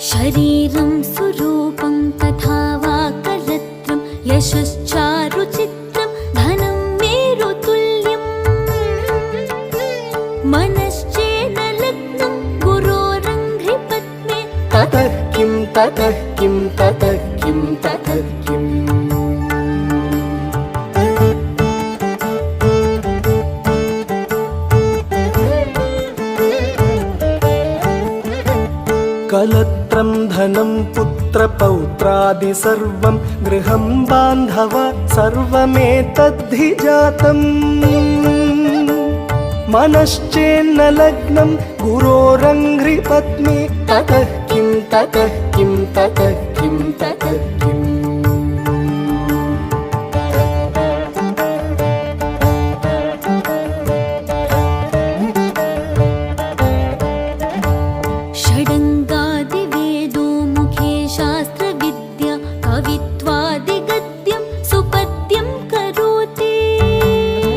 शरीरं सुरूपं तथा वा करत्रं यशश्चारुचित्रं धनं मेरुतुल्यम् मनश्चेन लग्नं गुरोरङ्घ्रिपद्मे ततः किं ततः किं ततः किं ततः किम् कलत्रं धनं पुत्रपौत्रादि सर्वं गृहं बान्धव सर्वमेतद्धि जातम् मनश्चेन्न लग्नं गुरोरङ्घ्रिपद्मे ततः किं ततः किं ततः